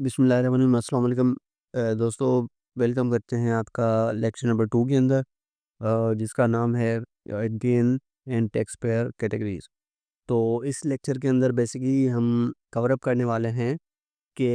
बिस्मिल्लाहिर्रहमानिर्रहीम, अस्सलाम वालेकुम। दोस्तों, वेलकम करते हैं आपका लेक्चर नंबर 2 के अंदर, जिसका नाम है Indian and tax payer categories. तो इस लेक्चर के अंदर बेसिकली हम कवर अप करने वाले हैं कि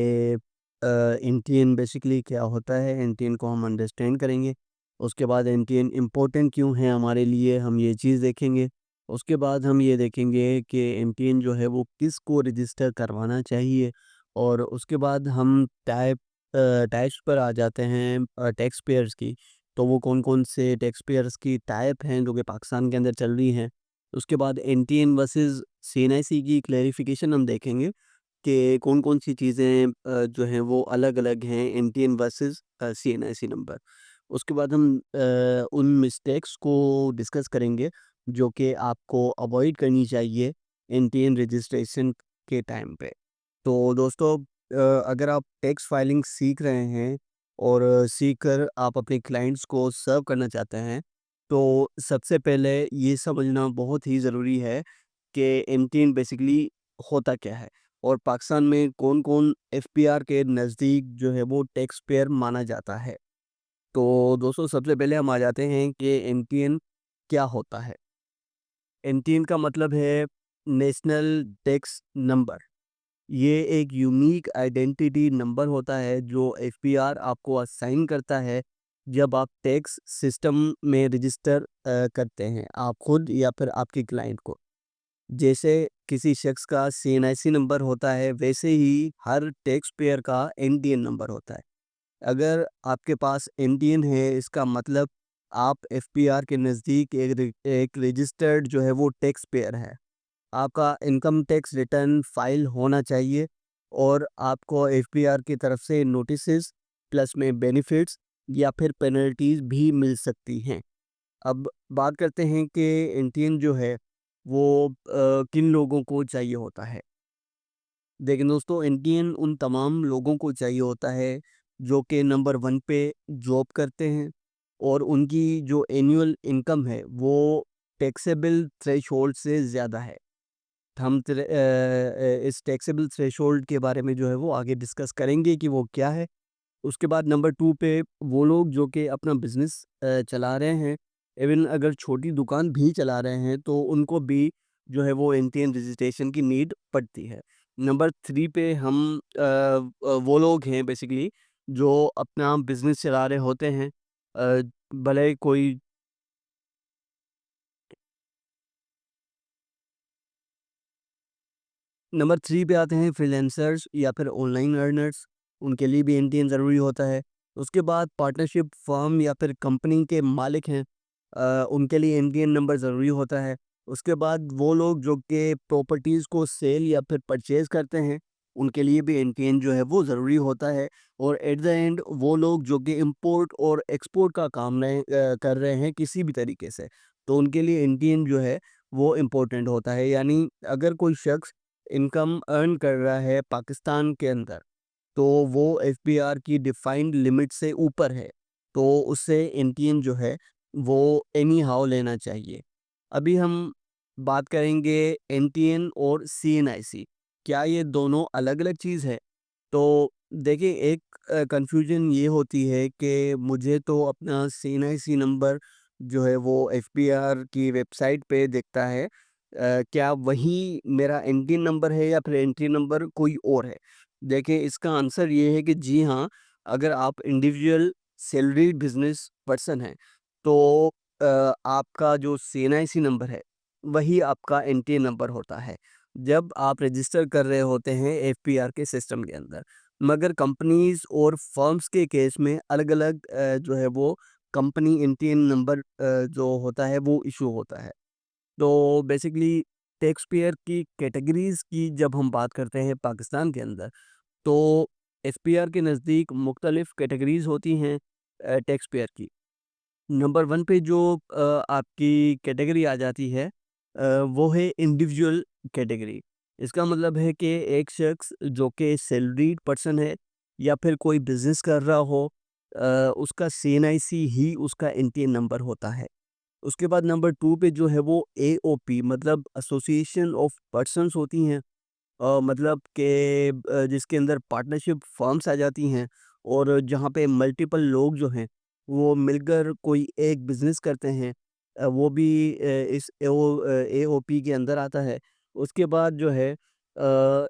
इंडियन बेसिकली क्या होता है। इंडियन को हम अंडरस्टैंड करेंगे। उसके बाद इंडियन इम्पोर्टेंट क्यों है हमारे लिए, हम ये चीज़ देखेंगे। उसके बाद हम ये देखेंगे कि इंडियन जो है वो किस को रजिस्टर करवाना चाहिए। और उसके बाद हम टाइप्स पर आ जाते हैं टैक्स पेयर्स की। तो वो कौन-कौन से टैक्स पेयर्स की टाइप हैं जो कि पाकिस्तान के अंदर चल रही हैं। उसके बाद एनटीएन वर्सेस सीएनआईसी की क्लैरिफिकेशन हम देखेंगे कि कौन-कौन सी चीज़ें जो हैं वो अलग-अलग हैं एनटीएन वर्सेस सीएनआईसी नंबर। उसके बाद हम उन मिस्टेक्स को डिस्कस करेंगे जो कि आपको अवॉइड करनी चाहिए एनटीएन रजिस्ट्रेशन के टाइम पे। तो दोस्तों, अगर आप टैक्स फाइलिंग सीख रहे हैं और सीख कर आप अपने क्लाइंट्स को सर्व करना चाहते हैं, तो सबसे पहले ये समझना बहुत ही ज़रूरी है कि एमटीएन बेसिकली होता क्या है और पाकिस्तान में कौन-कौन एफपीआर के नज़दीक जो है वो टैक्स पेयर माना जाता है। तो दोस्तों, सबसे पहले हम आ जाते हैं कि एमटीएन क्या होता है। एमटीएन का मतलब है नेशनल टैक्स नंबर। ये एक यूनिक आइडेंटिटी नंबर होता है जो एफपीआर आपको असाइन करता है जब आप टैक्स सिस्टम में रजिस्टर करते हैं, आप खुद या फिर आपके क्लाइंट को। जैसे किसी शख्स का सीएनआईसी नंबर होता है, वैसे ही हर टैक्स पेयर का एनटीएन नंबर होता है। अगर आपके पास एनटीएन है, इसका मतलब आप एफपीआर के नज़दीक एक रजिस्टर्ड जो है वो टैक्स पेयर है। आपका इनकम टैक्स रिटर्न फाइल होना चाहिए और आपको एफपीआर की तरफ से नोटिसेस प्लस में बेनिफिट्स या फिर पेनल्टीज भी मिल सकती हैं। अब बात करते हैं कि एनटीएन जो है वो किन लोगों को चाहिए होता है। देखिए दोस्तों, एनटीएन उन तमाम लोगों को चाहिए होता है जो कि नंबर 1 पे जॉब करते हैं और उनकी जो एनुअल इनकम है वो टैक्सेबल थ्रेशोल्ड से ज़्यादा है। इस टैक्सेबल थ्रेशोल्ड के बारे में जो है वो आगे डिस्कस करेंगे कि वो क्या है। उसके बाद नंबर 2 पे वो लोग जो कि अपना बिज़नेस चला रहे हैं, इवन अगर छोटी दुकान भी चला रहे हैं तो उनको भी जो है वो एनटीएन रजिस्ट्रेशन की नीड पड़ती है। नंबर 3 पे हम वो लोग हैं बेसिकली जो अपना बिज़नेस चला रहे होते हैं। भले कोई नंबर 3 पे आते हैं फ्रीलांसर्स या फिर ऑनलाइन अर्नर्स, उनके लिए भी एनटीएन ज़रूरी होता है। उसके बाद पार्टनरशिप फर्म या फिर कंपनी के मालिक हैं, उनके लिए एनटीएन नंबर ज़रूरी होता है। उसके बाद वो लोग जो कि प्रॉपर्टीज़ को सेल या फिर परचेज़ करते हैं, उनके लिए भी एनटीएन जो है वो ज़रूरी होता है। और एट द एंड वो लोग जो कि इम्पोर्ट और एक्सपोर्ट का काम कर रहे हैं किसी भी तरीके से, तो उनके लिए एनटीएन जो है वो इम्पोर्टेंट होता है। यानी अगर कोई शख्स इनकम अर्न कर रहा है पाकिस्तान के अंदर, तो वो एफबीआर की डिफाइंड लिमिट से ऊपर है, तो उससे एनटीएन जो है वो एनी हाउ लेना चाहिए। अभी हम बात करेंगे एनटीएन और सीएनआईसी, क्या ये दोनों अलग-अलग चीज़ है? तो देखिए, एक कन्फ्यूजन ये होती है कि मुझे तो अपना सीएनआईसी नंबर जो है वो एफबीआर की वेबसाइट पे दिखता है। क्या वही मेरा एनटीएन नंबर है या फिर एनटीएन नंबर कोई और है? देखिए, इसका आंसर ये है कि जी हाँ, अगर आप इंडिविजुअल सैलरीड बिज़नेस पर्सन हैं, तो आपका जो सीएनआईसी नंबर है, वही आपका एनटीएन नंबर होता है, जब आप रजिस्टर कर रहे होते हैं एफपीआर के सिस्टम के अंदर। मगर कंपनीज़ और फर्म्स के केस में अलग-अलग जो है वो कंपनी एनटीएन नंबर जो होता है वो इश्यू होता है। तो बेसिकली टैक्स पेयर की कैटेगरीज़ की जब हम बात करते हैं पाकिस्तान के अंदर, तो एफपीआर के नज़दीक मुख्तलिफ़ कैटेगरीज़ होती हैं टैक्स पेयर की। नंबर 1 पे जो आपकी कैटेगरी आ जाती है, वो है इंडिविजुअल कैटेगरी। इसका मतलब है कि एक शख्स जो कि सैलरीड पर्सन है या फिर कोई बिज़नेस कर रहा हो, उसका सीएनआईसी ही उसका एनटीएन नंबर होता है। उसके बाद नंबर 2 पे जो है वो एओपी मतलब एसोसिएशन ऑफ पर्सन्स होती हैं, मतलब कि जिसके अंदर पार्टनरशिप फर्म्स आ जाती हैं और जहाँ पे मल्टीपल लोग जो हैं वो मिलकर कोई एक बिज़नेस करते हैं, वो भी इस एओपी के अंदर आता है। उसके बाद जो है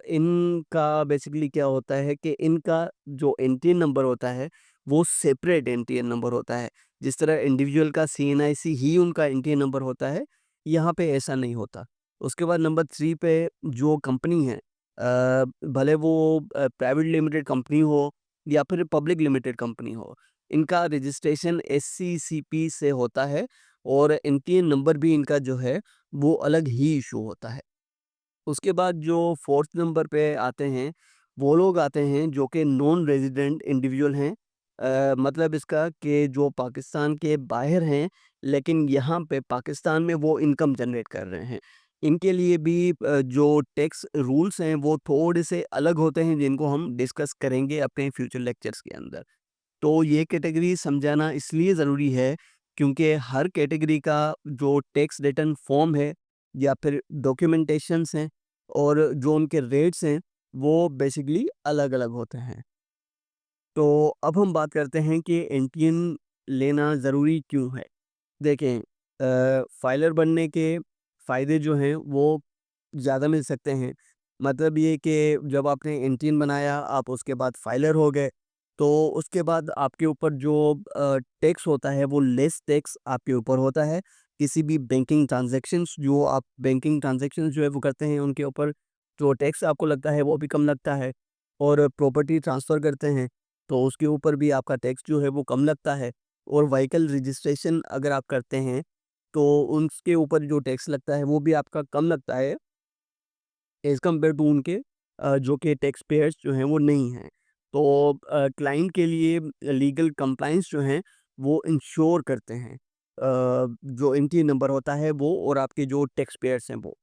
इनका बेसिकली क्या होता है कि इनका जो एनटीएन नंबर होता है वो सेपरेट एनटीएन नंबर होता है। जिस तरह इंडिविजुअल का सीएनआईसी ही उनका एनटीएन नंबर होता है, यहाँ पे ऐसा नहीं होता। उसके बाद नंबर 3 पे जो कंपनी है, भले वो प्राइवेट लिमिटेड कंपनी हो या फिर पब्लिक लिमिटेड कंपनी हो, इनका रजिस्ट्रेशन एससीसीपी से होता है और एनटीएन नंबर भी इनका जो है वो अलग ही इशू होता है। उसके बाद जो 4th नंबर पे आते हैं, वो लोग आते हैं जो कि नॉन रेज़िडेंट इंडिविजुअल हैं। मतलब इसका कि जो पाकिस्तान के बाहर हैं, लेकिन यहाँ पे पाकिस्तान में वो इनकम जनरेट कर रहे हैं। इनके लिए भी जो टैक्स रूल्स हैं, वो थोड़े से अलग होते हैं, जिनको हम डिस्कस करेंगे अपने फ्यूचर लेक्चर्स के अंदर। तो ये कैटेगरी समझाना इसलिए ज़रूरी है क्योंकि हर कैटेगरी का जो टैक्स रिटर्न फॉर्म है या फिर डॉक्यूमेंटेशंस हैं और जो उनके रेट्स हैं वो बेसिकली अलग-अलग होते हैं। तो अब हम बात करते हैं कि एनटीएन लेना ज़रूरी क्यों है? देखें, फाइलर बनने के फ़ायदे जो हैं वो ज़्यादा मिल सकते हैं। मतलब ये कि जब आपने एनटीएन बनाया, आप उसके बाद फाइलर हो गए, तो उसके बाद आपके ऊपर जो टैक्स होता है वो लेस टैक्स आपके ऊपर होता है। किसी भी बैंकिंग ट्रांज़ैक्शंस जो है वो करते हैं, उनके ऊपर जो टैक्स आपको लगता है वो भी कम लगता है। और प्रॉपर्टी ट्रांसफ़र करते हैं, तो उसके ऊपर भी आपका टैक्स जो है वो कम लगता है। और व्हीकल रजिस्ट्रेशन अगर आप करते हैं, तो उसके ऊपर जो टैक्स लगता है वो भी आपका कम लगता है एज़ कम्पेयर टू उनके जो कि टैक्स पेयर्स जो हैं वो नहीं हैं। तो क्लाइंट के लिए लीगल कंप्लायंस जो हैं वो इंश्योर करते हैं। जो एनटीन नंबर होता है वो और आपके जो टैक्स पेयर्स हैं वो।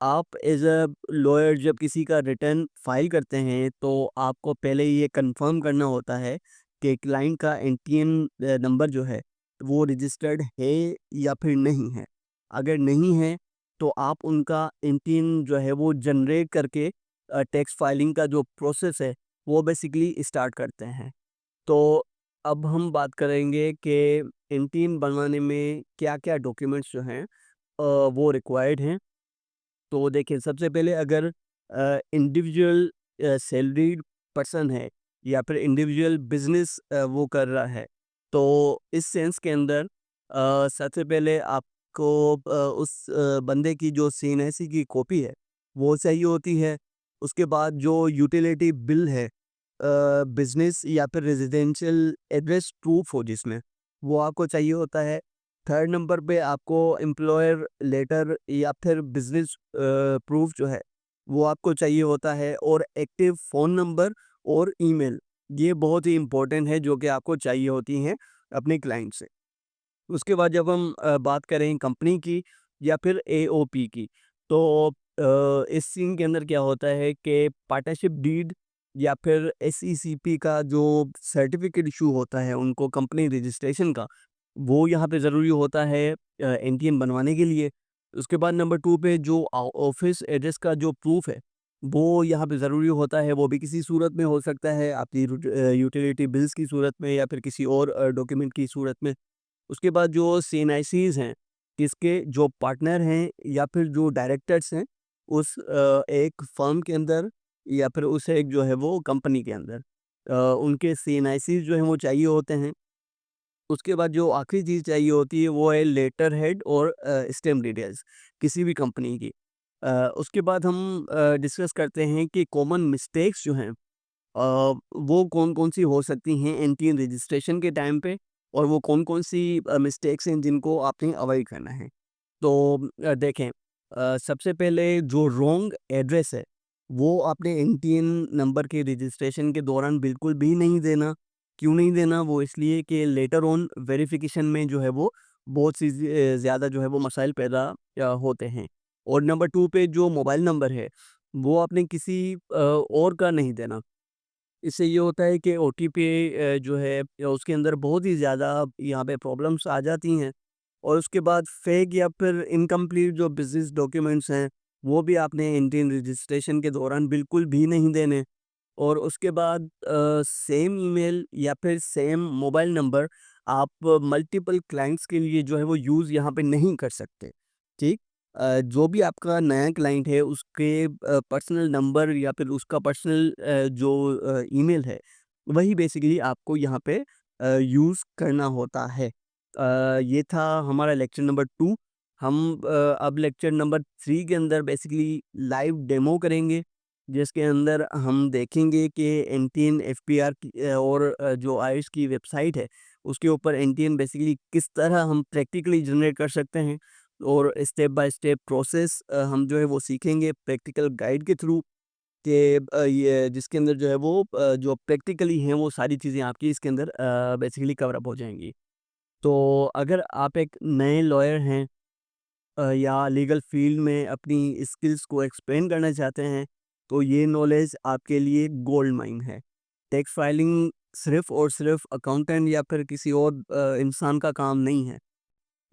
आप एज़ अ लॉयर जब किसी का रिटर्न फाइल करते हैं, तो आपको पहले ये कंफर्म करना होता है कि क्लाइंट का एनटीएन नंबर जो है वो रजिस्टर्ड है या फिर नहीं है। अगर नहीं है तो आप उनका एनटीएन जो है वो जनरेट करके टैक्स फाइलिंग का जो प्रोसेस है वो बेसिकली स्टार्ट करते हैं। तो अब हम बात करेंगे कि एनटीएन बनवाने में क्या-क्या डॉक्यूमेंट्स जो हैं वो रिक्वायर्ड हैं। तो देखिए, सबसे पहले अगर इंडिविजुअल सैलरीड पर्सन है या फिर इंडिविजुअल बिजनेस वो कर रहा है, तो इस सेंस के अंदर सबसे पहले आपको उस बंदे की जो सीएनआईसी की कॉपी है वो चाहिए होती है। उसके बाद जो यूटिलिटी बिल है, बिजनेस या फिर रेजिडेंशियल एड्रेस प्रूफ हो जिसमें, वो आपको चाहिए होता है। थर्ड नंबर पे आपको एम्प्लॉयर लेटर या फिर बिज़नेस प्रूफ जो है, वो आपको चाहिए होता है। और एक्टिव फ़ोन नंबर और ईमेल, ये बहुत ही इम्पोर्टेंट है जो कि आपको चाहिए होती हैं अपने क्लाइंट से। उसके बाद जब हम बात करें कंपनी की या फिर एओपी की, तो इस सीन के अंदर क्या होता है कि पार्टनरशिप डीड या फिर एसईसीपी का जो सर्टिफिकेट इशू होता है उनको कंपनी रजिस्ट्रेशन का, वो यहाँ पे ज़रूरी होता है एनटीएन बनवाने के लिए। उसके बाद नंबर 2 पे जो ऑफिस एड्रेस का जो प्रूफ है, वो यहाँ पे ज़रूरी होता है। वो भी किसी सूरत में हो सकता है, आपकी यूटिलिटी बिल्स की सूरत में या फिर किसी और डॉक्यूमेंट की सूरत में। उसके बाद जो सीएनआईसीज़ हैं, इसके जो पार्टनर हैं या फिर जो डायरेक्टर्स हैं उस एक फर्म के अंदर या फिर उस एक जो है वो कंपनी के अंदर, उनके सीएनआईसीज़ जो हैं वो चाहिए होते हैं। उसके बाद जो आखिरी चीज़ चाहिए होती है वो है लेटर हेड और स्टैम्प डिटेल्स किसी भी कंपनी की। उसके बाद हम डिस्कस करते हैं कि कॉमन मिस्टेक्स जो हैं वो कौन-कौन सी हो सकती हैं एनटीएन रजिस्ट्रेशन के टाइम पे और वो कौन-कौन सी मिस्टेक्स हैं जिनको आपने अवॉइड करना है। तो देखें, सबसे पहले जो रॉन्ग एड्रेस है, वो आपने एनटीएन नंबर के रजिस्ट्रेशन के दौरान बिल्कुल भी नहीं देना। क्यों नहीं देना? वो इसलिए कि लेटर ऑन वेरिफ़िकेशन में जो है वो बहुत सी ज़्यादा जो है वो मसाइल पैदा होते हैं। और नंबर 2 पे जो मोबाइल नंबर है, वो आपने किसी और का नहीं देना। इससे ये होता है कि ओटीपी जो है या उसके अंदर बहुत ही ज़्यादा यहाँ पे प्रॉब्लम्स आ जाती हैं। और उसके बाद फेक या फिर इनकम्प्लीट जो बिज़नेस डॉक्यूमेंट्स हैं, वो भी आपने एंट्री रजिस्ट्रेशन के दौरान बिल्कुल भी नहीं देने। और उसके बाद सेम ईमेल या फिर सेम मोबाइल नंबर आप मल्टीपल क्लाइंट्स के लिए जो है वो यूज़ यहाँ पे नहीं कर सकते, ठीक? जो भी आपका नया क्लाइंट है उसके पर्सनल नंबर या फिर उसका पर्सनल जो ईमेल है, वही बेसिकली आपको यहाँ पे यूज़ करना होता है। ये था हमारा लेक्चर नंबर 2। हम अब लेक्चर नंबर 3 के अंदर बेसिकली लाइव डेमो करेंगे। जिसके अंदर हम देखेंगे कि एनटीएन एफपीआर की और जो आयुष की वेबसाइट है, उसके ऊपर एनटीएन बेसिकली किस तरह हम प्रैक्टिकली जनरेट कर सकते हैं और स्टेप बाय स्टेप प्रोसेस हम जो है वो सीखेंगे प्रैक्टिकल गाइड के थ्रू कि ये जिसके अंदर जो है वो जो प्रैक्टिकली हैं वो सारी चीज़ें आपकी इसके अंदर बेसिकली कवर अप हो जाएँगी। तो अगर आप एक नए लॉयर हैं या लीगल फील्ड में अपनी स्किल्स को एक्सपेंड करना चाहते हैं, तो ये नॉलेज आपके लिए गोल्ड माइन है। टैक्स फाइलिंग सिर्फ़ और सिर्फ़ अकाउंटेंट या फिर किसी और इंसान का काम नहीं है।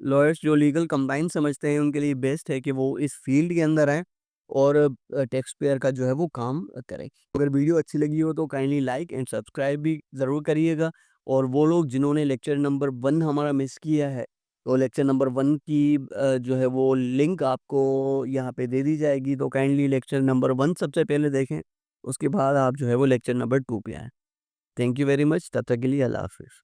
लॉयर्स जो लीगल कंप्लायंस समझते हैं, उनके लिए बेस्ट है कि वो इस फील्ड के अंदर आएँ और टैक्स पेयर का जो है वो काम करें। अगर वीडियो अच्छी लगी हो तो काइंडली लाइक एंड सब्सक्राइब भी ज़रूर करिएगा और वो लोग जिन्होंने लेक्चर नंबर 1 हमारा मिस किया है, तो लेक्चर नंबर 1 की जो है वो लिंक आपको यहाँ पे दे दी जाएगी, तो काइंडली लेक्चर नंबर 1 सबसे पहले देखें, उसके बाद आप जो है वो लेक्चर नंबर 2 पे आएँ। थैंक यू वेरी मच, तब तक के लिए अल्लाह हाफ़िज़।